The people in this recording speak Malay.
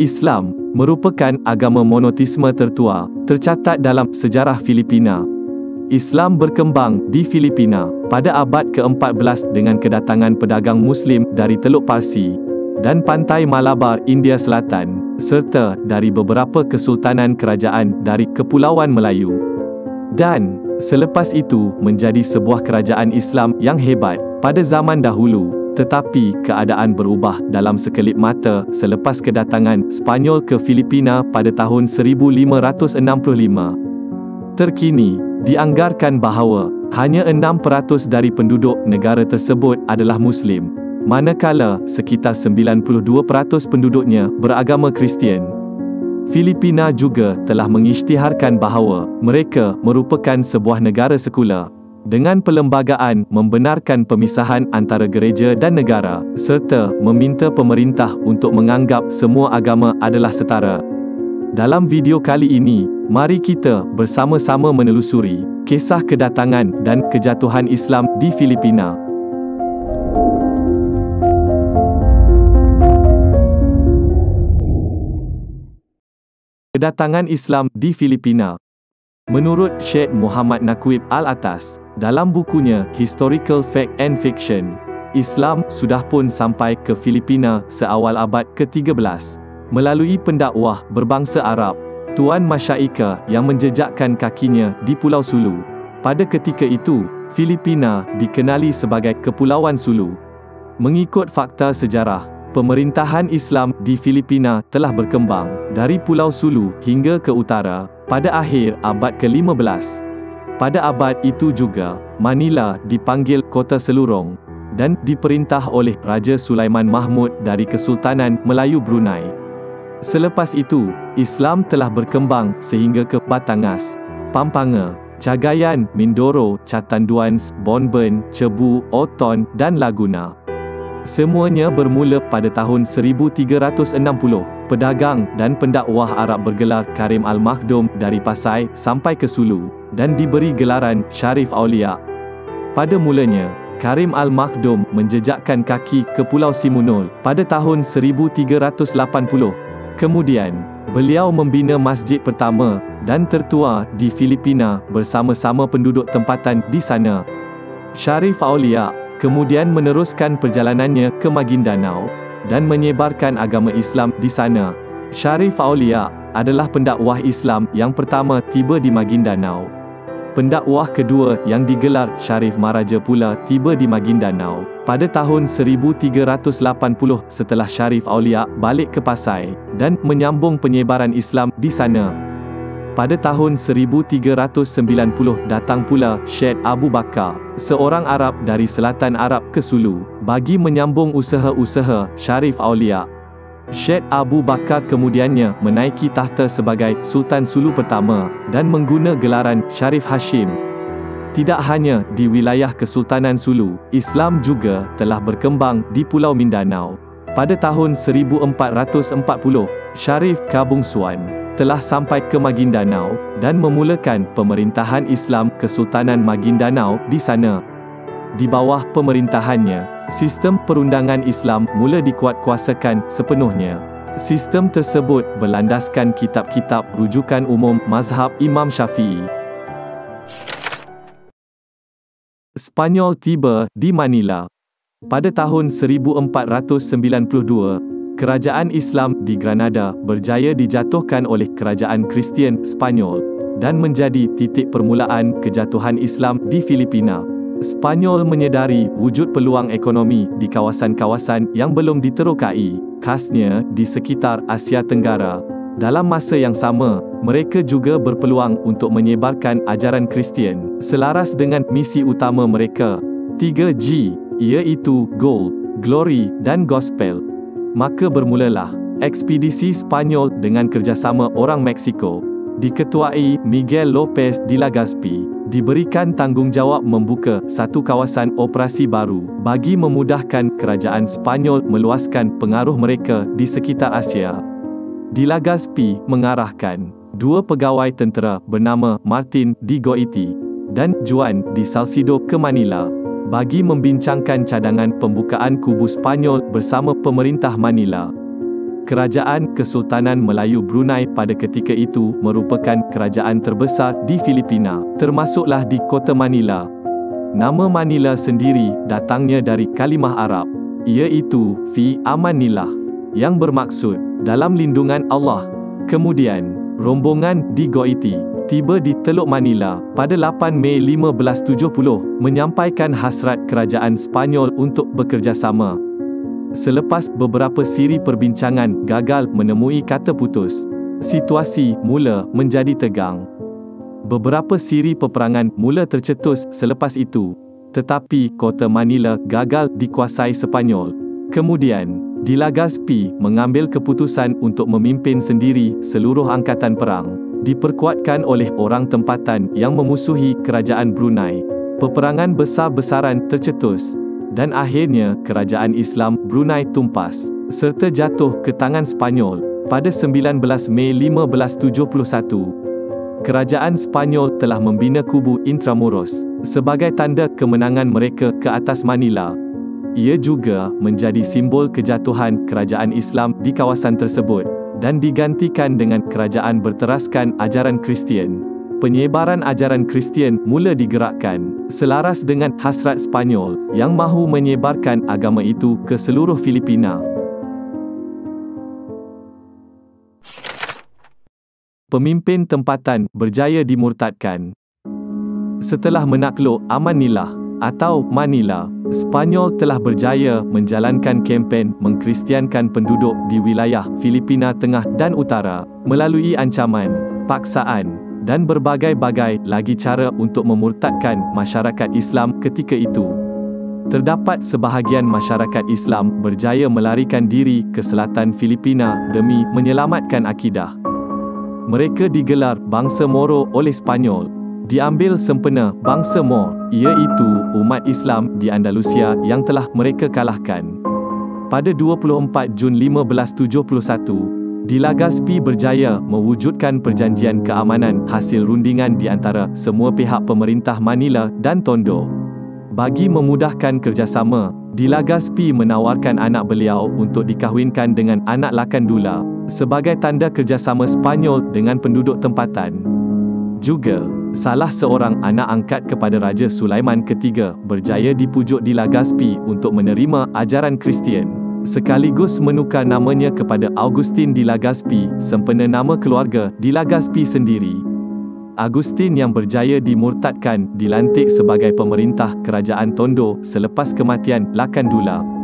Islam merupakan agama monoteisme tertua, tercatat dalam sejarah Filipina. Islam berkembang di Filipina pada abad ke-14 dengan kedatangan pedagang Muslim dari Teluk Parsi dan pantai Malabar, India Selatan, serta dari beberapa kesultanan kerajaan dari Kepulauan Melayu. Dan selepas itu menjadi sebuah kerajaan Islam yang hebat pada zaman dahulu. Tetapi keadaan berubah dalam sekelip mata selepas kedatangan Sepanyol ke Filipina pada tahun 1565. Terkini, dianggarkan bahawa hanya 6% dari penduduk negara tersebut adalah Muslim, manakala sekitar 92% penduduknya beragama Kristian. Filipina juga telah mengisytiharkan bahawa mereka merupakan sebuah negara sekular, dengan perlembagaan membenarkan pemisahan antara gereja dan negara, serta meminta pemerintah untuk menganggap semua agama adalah setara. Dalam video kali ini, mari kita bersama-sama menelusuri kisah kedatangan dan kejatuhan Islam di Filipina. Kedatangan Islam di Filipina. Menurut Syekh Muhammad Naqib Al-Atas, dalam bukunya Historical Fact and Fiction, Islam sudah pun sampai ke Filipina seawal abad ke-13, melalui pendakwah berbangsa Arab, Tuan Masyaika yang menjejakkan kakinya di Pulau Sulu. Pada ketika itu, Filipina dikenali sebagai Kepulauan Sulu. Mengikut fakta sejarah, pemerintahan Islam di Filipina telah berkembang dari Pulau Sulu hingga ke utara pada akhir abad ke-15. Pada abad itu juga, Manila dipanggil Kota Selurong dan diperintah oleh Raja Sulaiman Mahmud dari Kesultanan Melayu Brunei. Selepas itu, Islam telah berkembang sehingga ke Batangas, Pampanga, Cagayan, Mindoro, Catanduanes, Bonben, Cebu, Oton, dan Laguna. Semuanya bermula pada tahun 1360. Pedagang dan pendakwah Arab bergelar Karim Al-Makhdum dari Pasai sampai ke Sulu dan diberi gelaran Syarif Aulia. Pada mulanya, Karim Al-Makhdum menjejakkan kaki ke Pulau Simunul pada tahun 1380. Kemudian, beliau membina masjid pertama dan tertua di Filipina bersama-sama penduduk tempatan di sana. Syarif Aulia kemudian meneruskan perjalanannya ke Maguindanao dan menyebarkan agama Islam di sana. Syarif Aulia adalah pendakwah Islam yang pertama tiba di Maguindanao. Pendakwah kedua yang digelar Syarif Maraja pula tiba di Maguindanao pada tahun 1380 setelah Syarif Aulia balik ke Pasai dan menyambung penyebaran Islam di sana. Pada tahun 1390 datang pula Syekh Abu Bakar, seorang Arab dari selatan Arab ke Sulu, bagi menyambung usaha-usaha Syarif Aulia. Syekh Abu Bakar kemudiannya menaiki tahta sebagai Sultan Sulu pertama dan mengguna gelaran Syarif Hashim. Tidak hanya di wilayah Kesultanan Sulu, Islam juga telah berkembang di Pulau Mindanao. Pada tahun 1440, Syarif Kabungsuan telah sampai ke Maguindanao dan memulakan pemerintahan Islam Kesultanan Maguindanao di sana. Di bawah pemerintahannya, sistem perundangan Islam mula dikuatkuasakan sepenuhnya. Sistem tersebut berlandaskan kitab-kitab rujukan umum mazhab Imam Syafi'i. Spanyol tiba di Manila. Pada tahun 1492, Kerajaan Islam di Granada berjaya dijatuhkan oleh Kerajaan Kristian Spanyol dan menjadi titik permulaan kejatuhan Islam di Filipina. Spanyol menyedari wujud peluang ekonomi di kawasan-kawasan yang belum diterokai, khasnya di sekitar Asia Tenggara. Dalam masa yang sama, mereka juga berpeluang untuk menyebarkan ajaran Kristian selaras dengan misi utama mereka, 3G, iaitu Gold, Glory dan Gospel. Maka bermulalah ekspedisi Spanyol dengan kerjasama orang Meksiko, diketuai Miguel López de Legazpi, diberikan tanggungjawab membuka satu kawasan operasi baru bagi memudahkan kerajaan Spanyol meluaskan pengaruh mereka di sekitar Asia. De Legazpi mengarahkan dua pegawai tentera bernama Martin de Goiti dan Juan de Salcido ke Manila bagi membincangkan cadangan pembukaan kubu Spanyol bersama pemerintah Manila. Kerajaan Kesultanan Melayu Brunei pada ketika itu merupakan kerajaan terbesar di Filipina, termasuklah di Kota Manila. Nama Manila sendiri datangnya dari kalimah Arab, iaitu fi amanillah, yang bermaksud dalam lindungan Allah. Kemudian, rombongan di Goiti tiba di Teluk Manila pada 8 Mei 1570, menyampaikan hasrat kerajaan Sepanyol untuk bekerjasama. Selepas beberapa siri perbincangan gagal menemui kata putus, situasi mula menjadi tegang. Beberapa siri peperangan mula tercetus selepas itu, tetapi Kota Manila gagal dikuasai Sepanyol. Kemudian, Di Legazpi mengambil keputusan untuk memimpin sendiri seluruh angkatan perang, diperkuatkan oleh orang tempatan yang memusuhi kerajaan Brunei. Peperangan besar-besaran tercetus, dan akhirnya kerajaan Islam Brunei tumpas, serta jatuh ke tangan Sepanyol pada 19 Mei 1571. Kerajaan Sepanyol telah membina kubu Intramuros sebagai tanda kemenangan mereka ke atas Manila. Ia juga menjadi simbol kejatuhan kerajaan Islam di kawasan tersebut dan digantikan dengan kerajaan berteraskan ajaran Kristian. Penyebaran ajaran Kristian mula digerakkan, selaras dengan hasrat Sepanyol yang mahu menyebarkan agama itu ke seluruh Filipina. Pemimpin tempatan berjaya dimurtadkan. Setelah menakluk Amanillah atau Manila, Sepanyol telah berjaya menjalankan kempen mengkristiankan penduduk di wilayah Filipina Tengah dan Utara melalui ancaman, paksaan, dan berbagai-bagai lagi cara untuk memurtadkan masyarakat Islam ketika itu. Terdapat sebahagian masyarakat Islam berjaya melarikan diri ke selatan Filipina demi menyelamatkan akidah. Mereka digelar bangsa Moro oleh Sepanyol. Diambil sempena bangsa Mor, iaitu umat Islam di Andalusia yang telah mereka kalahkan. Pada 24 Jun 1571, Di Legazpi berjaya mewujudkan perjanjian keamanan hasil rundingan di antara semua pihak pemerintah Manila dan Tondo. Bagi memudahkan kerjasama, Di Legazpi menawarkan anak beliau untuk dikahwinkan dengan anak Lakandula sebagai tanda kerjasama Sepanyol dengan penduduk tempatan. Juga, salah seorang anak angkat kepada Raja Sulaiman III berjaya dipujuk Di Legazpi untuk menerima ajaran Kristian, sekaligus menukar namanya kepada Augustin Di Legazpi sempena nama keluarga Di Legazpi sendiri. Agustin yang berjaya dimurtadkan dilantik sebagai pemerintah kerajaan Tondo selepas kematian Lakandula.